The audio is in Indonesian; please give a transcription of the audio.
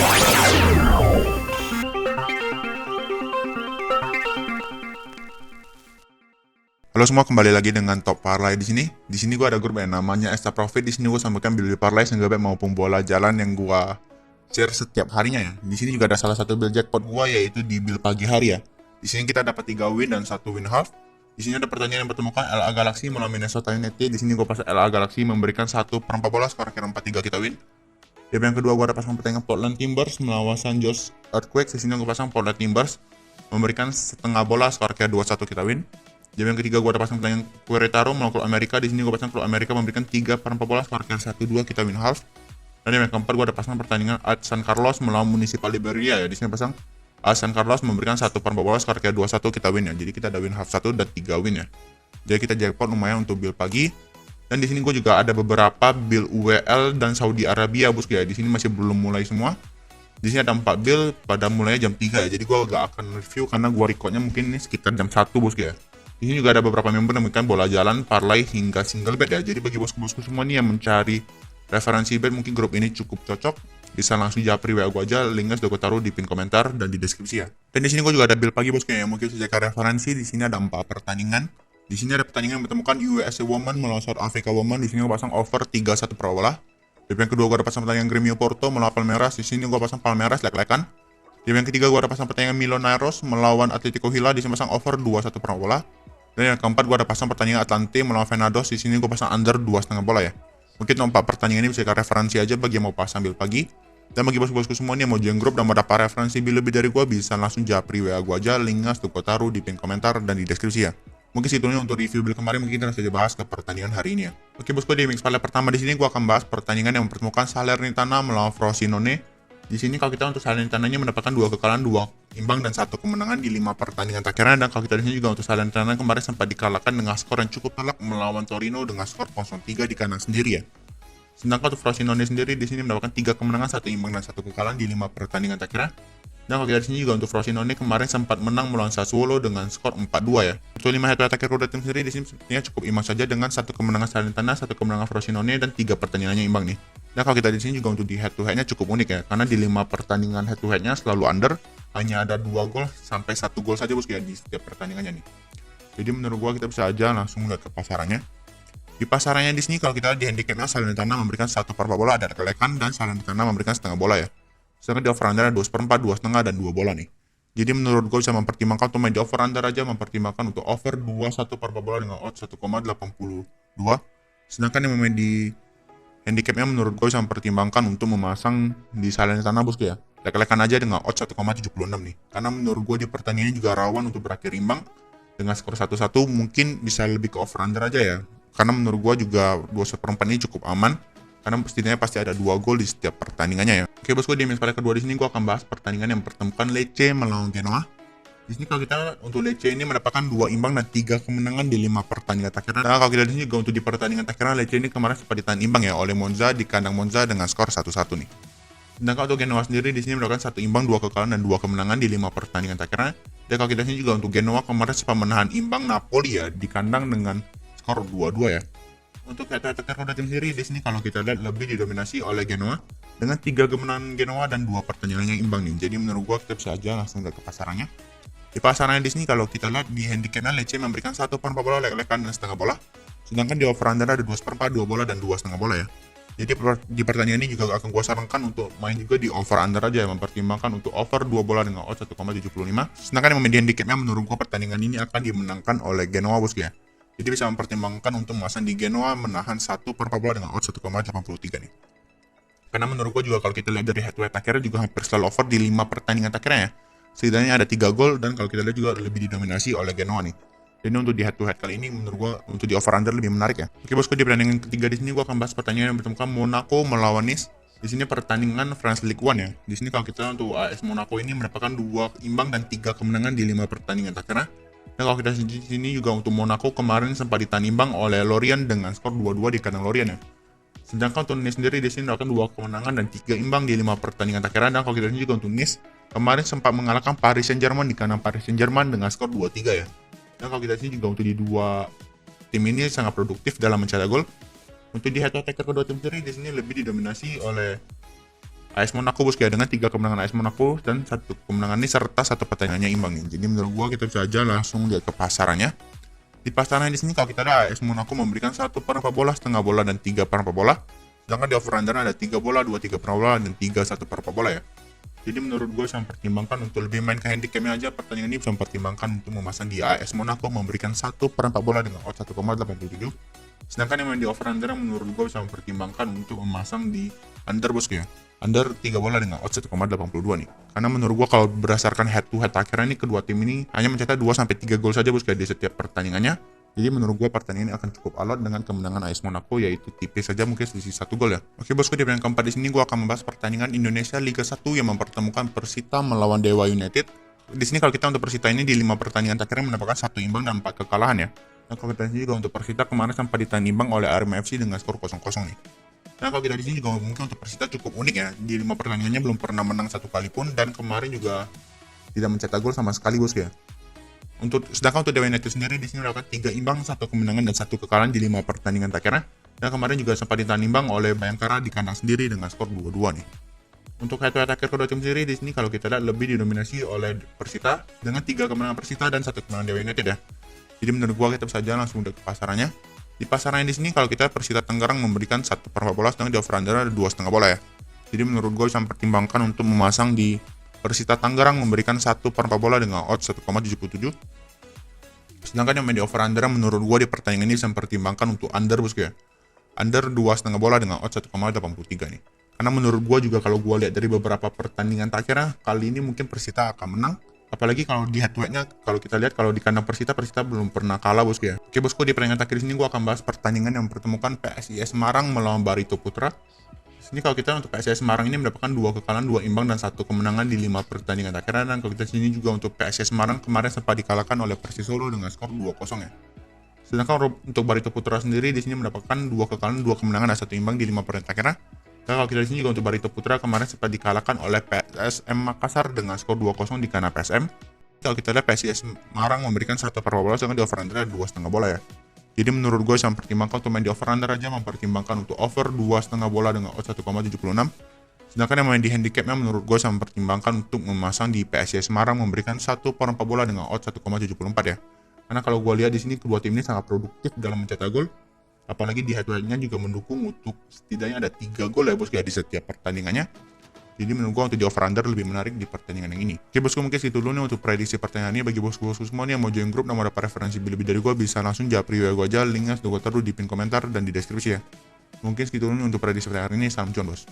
Halo semua, kembali lagi dengan Top Parlay di sini. Di sini gue ada grup yang namanya Extra Profit. Di sini gue sampaikan build parlay sehingga maupun bola jalan yang gue share setiap harinya ya. Di sini juga ada salah satu build jackpot gue, yaitu di build pagi hari ya. Di sini kita dapat 3 win dan 1 win half. Di sini ada pertandingan yang bertemukan LA Galaxy melawan Minnesota United. Di sini gue pasang LA Galaxy memberikan 1/4 bola, skor akhir 4-3 kita win. Di yang kedua gue ada pasang pertandingan Portland Timbers melawan San Jose Earthquakes. Di sini gue pasang Portland Timbers memberikan setengah bola, skor akhir 2-1 kita win. Di yang ketiga gue ada pasang pertandingan Querétaro melawan Klub Amerika. Di sini gue pasang Klub Amerika memberikan 3/4 bola, skor akhir 1-2 kita win half. Dan yang keempat gue ada pasang pertandingan San Carlos melawan Municipal Liberia ya. Di sini pasang San Carlos memberikan 1/4 bola, skor akhir 2-1 kita win ya. Jadi kita ada win half 1 dan 3 win ya. Jadi kita jackpot lumayan untuk build pagi. Dan di sini gue juga ada beberapa build UWL dan Saudi Arabia bosku ya. Di sini masih belum mulai semua. Di sini ada 4 build pada mulainya jam 3 ya. Jadi gue gak akan review karena gue recordnya mungkin ini sekitar jam 1 bosku ya. Di sini juga ada beberapa member yang memberikan bola jalan, parlay hingga single bet ya. Jadi bagi bosku-bosku semua nih yang mencari referensi bet, mungkin grup ini cukup cocok. Bisa langsung japri WA gue aja, linknya sudah gue taruh di pin komentar dan di deskripsi ya. Dan di sini gue juga ada build pagi bosku ya, yang mungkin bisa cek referensi. Di sini ada 4 pertandingan. Di sini ada pertandingan yang bertemukan USA Women melawan South Africa Women. Di sini gue pasang over 3-1 per bola. Di yang kedua gue ada pasang pertandingan Gremio Porto melawan Palmeiras. Di sini gue pasang Palmeiras lek-lekan. Di yang ketiga gue ada pasang pertandingan Millonarios melawan Atletico Hila. Di sini pasang over 2-1 per bola. Dan yang keempat gue ada pasang pertandingan Atlante melawan Venados. Di sini gue pasang under 2,5 bola ya. Mungkin 4 pertandingan ini bisa ke referensi aja bagi yang mau pasang build pagi. Dan bagi bosku-bosku semua nih yang mau join grup dan mau dapat referensi build lebih dari gue, bisa langsung japri WA gue aja, linknya sudah gue taruh di pin komentar dan di deskripsi ya. Mungkin situnya untuk review build kemarin, mungkin kita saja bahas ke pertandingan hari ini ya. Oke bosku, di mix parlay pertama di sini gue akan bahas pertandingan yang mempertemukan Salernitana melawan Frosinone. Di sini kalau kita untuk Salernitana mendapatkan 2 kekalahan, 2 imbang dan 1 kemenangan di 5 pertandingan terakhirnya. Dan kalau kita di sini juga untuk Salernitana kemarin sempat dikalahkan dengan skor yang cukup telak melawan Torino dengan skor 0-3 di kandang sendiri ya. Sedangkan untuk Frosinone sendiri di sini mendapatkan 3 kemenangan, 1 imbang dan 1 kekalahan di 5 pertandingan terakhirnya. Dan kalau kita di sini juga untuk Frosinone kemarin sempat menang melawan Sassuolo dengan skor 4-2 ya. Untuk 5 head-to-head terakhir kedua tim sendiri di sini sepertinya cukup imbang saja dengan 1 kemenangan Salernitana, 1 kemenangan Frosinone dan 3 pertandingannya imbang nih. Dan kalau kita di sini juga untuk di head-to-headnya cukup unik ya, karena di 5 pertandingan head-to-headnya selalu under, hanya ada 2 gol sampai 1 gol saja bosku ya di setiap pertandingannya nih. Jadi menurut gua kita bisa aja langsung lihat ke pasarannya. Di pasarannya di sini kalau kita di handicapnya Salernitana memberikan 1/4 bola, ada kelekan dan Salernitana memberikan setengah bola ya. Sedangkan di over under ada 2/4, 2,5 dan 2 bola nih. Jadi menurut gue bisa mempertimbangkan untuk main di over under aja, mempertimbangkan untuk over 21/4 bola dengan odds 1,82. Sedangkan yang main di handicapnya menurut gue bisa mempertimbangkan untuk memasang di Salernitana bosku ya. Lek-lekan aja dengan odds 1,76 nih. Karena menurut gue di pertandingan juga rawan untuk berakhir imbang dengan skor 1-1, mungkin bisa lebih ke over under aja ya. Karena menurut gue juga 2/4 ini cukup aman. Karena setidaknya pasti ada 2 gol di setiap pertandingannya ya. Oke bosku, di match kedua di sini gue akan bahas pertandingan yang pertemukan Lecce melawan Genoa. Di sini kalau kita untuk Lecce ini mendapatkan 2 imbang dan 3 kemenangan di 5 pertandingan terakhirnya. Nah kalau kita di sini juga untuk di pertandingan terakhirnya Lecce ini kemarin sempat ditahan imbang ya oleh Monza di kandang Monza dengan skor 1-1 nih. Sedangkan untuk Genoa sendiri di sini mendapatkan 1 imbang, 2 kekalahan dan 2 kemenangan di 5 pertandingan terakhirnya. Dan kalau kita di sini juga untuk Genoa kemarin sempat menahan imbang Napoli ya di kandang dengan skor 2-2 ya. Untuk head-to-head roda tim sendiri di sini kalau kita lihat lebih didominasi oleh Genoa dengan 3 kemenangan Genoa dan 2 pertandingan yang imbang nih. Jadi menurut gua kita bisa aja langsung lihat ke pasarannya. Di pasarannya di sini kalau kita lihat di handicapnya Lecce memberikan 1/4 bola, lek-lekan dan setengah bola. Sedangkan di over under ada 2/4, 2 bola dan 2,5 bola ya. Jadi di pertandingan ini juga akan gua sarankan untuk main juga di over under aja, mempertimbangkan untuk over 2 bola dengan odds 1,75. Sedangkan yang main di handicapnya menurut gua pertandingan ini akan dimenangkan oleh Genoa bosku ya. Jadi bisa mempertimbangkan untuk memasang di Genoa menahan 1/4 bola dengan odds 1,83 nih. Karena menurut gue juga kalau kita lihat dari head-to-head akhirnya juga hampir selalu over di 5 pertandingan akhirnya ya. Setidaknya ada 3 gol dan kalau kita lihat juga lebih didominasi oleh Genoa nih. Jadi untuk di head-to-head kali ini menurut gue untuk di over under lebih menarik ya. Oke bosku, di pertandingan ketiga di sini gue akan bahas pertandingan yang bertemukan Monaco melawan Nice. Di sini pertandingan France League One ya. Di sini kalau kita untuk AS Monaco ini mendapatkan 2 imbang dan 3 kemenangan di 5 pertandingan terakhirnya. Dan kalau kita di sini juga untuk Monaco kemarin sempat ditahan imbang oleh Lorient dengan skor 2-2 di kandang Lorient ya. Sedangkan untuk Nice sendiri di sini mendapatkan 2 kemenangan dan 3 imbang di 5 pertandingan terakhir. Dan kalau kita lihat juga untuk Nice kemarin sempat mengalahkan Paris Saint-Germain di kandang Paris Saint-Germain dengan skor 2-3 ya. Dan kalau kita lihat juga untuk di 2 tim ini sangat produktif dalam mencetak gol. Untuk di head to head kedua tim sendiri di sini lebih didominasi oleh AS Monaco bosku ya, dengan 3 kemenangan AS Monaco dan 1 kemenangan ini serta 1 pertandingannya imbang nih. Jadi menurut gua kita bisa aja langsung lihat ke pasarannya. Di pasaran di sini kalau kita ada AS Monaco memberikan 1/4 bola, setengah bola, dan 3/4 bola. Sedangkan di over under ada 3 bola, 2/3 bola, dan 3 1/4 bola ya. Jadi menurut gue saya mempertimbangkan untuk lebih main ke handicapnya aja, pertandingan ini bisa mempertimbangkan untuk memasang di AS Monaco memberikan 1/4 bola dengan odds 1,87. Sedangkan yang main di over under menurut gue bisa mempertimbangkan untuk memasang di under bosku ya. Under 3 bola dengan odds 1,82 nih. Karena menurut gue kalau berdasarkan head to head akhirnya ini kedua tim ini hanya mencetak 2-3 gol saja bosku ya di setiap pertandingannya. Jadi menurut gue pertandingan ini akan cukup alot dengan kemenangan AS Monaco, yaitu tipis saja mungkin selisih 1 gol ya. Oke bosku, di pertandingan keempat di sini gue akan membahas pertandingan Indonesia Liga 1 yang mempertemukan Persita melawan Dewa United. Di sini kalau kita untuk Persita ini di 5 pertandingan terakhir mendapatkan 1 imbang dan 4 kekalahan ya. Nah kalau kita di sini juga untuk Persita kemarin sempat ditahan imbang oleh Arema FC dengan skor 0-0 nih. Nah kalau kita di sini juga mungkin untuk Persita cukup unik ya. Di 5 pertandingannya belum pernah menang 1 kali pun dan kemarin juga tidak mencetak gol sama sekali bosku ya. Sedangkan untuk Dewa United sendiri di sini mendapatkan 3 imbang, 1 kemenangan dan 1 kekalahan di 5 pertandingan terakhirnya. Dan kemarin juga sempat ditahan imbang oleh Bayangkara di kandang sendiri dengan skor 2-2 nih. Untuk head to head akhir kedua tim sendiri di sini kalau kita lihat lebih didominasi oleh Persita dengan 3 kemenangan Persita dan 1 kemenangan Dewa United ya. Jadi menurut gua kita bisa jalan langsung ke pasarannya. Di pasarannya di sini kalau kita Persita Tangerang memberikan 1/4 bola, sedangkan di over under ada 2,5 bola ya. Jadi menurut gua bisa mempertimbangkan untuk memasang di Persita Tangerang memberikan 1/4 bola dengan odds 1,77. Sedangkan yang main di over under menurut gue di pertandingan ini bisa mempertimbangkan untuk under bosku ya. Under 2,5 bola dengan odds 1,83 nih. Karena menurut gue juga kalau gue lihat dari beberapa pertandingan terakhirnya, kali ini mungkin Persita akan menang. Apalagi kalau di head to head-nya, kalau kita lihat kalau di kandang Persita belum pernah kalah bosku ya. Oke bosku, di pertandingan terakhir di sini gue akan bahas pertandingan yang mempertemukan PSIS Semarang melawan Barito Putra. Ini kalau kita untuk PSIS Semarang ini mendapatkan 2 kekalahan, 2 imbang, dan 1 kemenangan di 5 pertandingan terakhir. Dan kalau kita sini juga untuk PSIS Semarang kemarin sempat dikalahkan oleh Persis Solo dengan skor 2-0 ya. Sedangkan untuk Barito Putra sendiri di sini mendapatkan 2 kekalahan, 2 kemenangan, dan 1 imbang di 5 pertandingan terakhir. Dan kalau kita di sini juga untuk Barito Putra kemarin sempat dikalahkan oleh PSM Makassar dengan skor 2-0 di kandang PSM. Kalau kita lihat PSIS Semarang memberikan 1/4 bola, sedangkan di over under 2,5 bola ya. Jadi menurut gue saya mempertimbangkan untuk main di over under aja, mempertimbangkan untuk over 2,5 bola dengan odds 1,76. Sedangkan yang main di handicapnya menurut gue saya mempertimbangkan untuk memasang di PSIS Semarang memberikan 1/4 bola dengan odds 1,74 ya. Karena kalau gue lihat di sini kedua tim ini sangat produktif dalam mencetak gol. Apalagi di head to head-nya juga mendukung untuk setidaknya ada 3 gol ya bosku ya di setiap pertandingannya. Jadi menurut gue untuk di over under lebih menarik di pertandingan yang ini. Oke bosku, mungkin segitu dulu nih untuk prediksi pertandingan ini. Bagi bosku-bosku semua nih yang mau join grup dan mau dapat referensi lebih dari gue, bisa langsung japri gue aja, linknya sudah gue taruh di pin komentar dan di deskripsi ya. Mungkin segitu dulu nih untuk prediksi pertandingan ini. Salam cuan bos.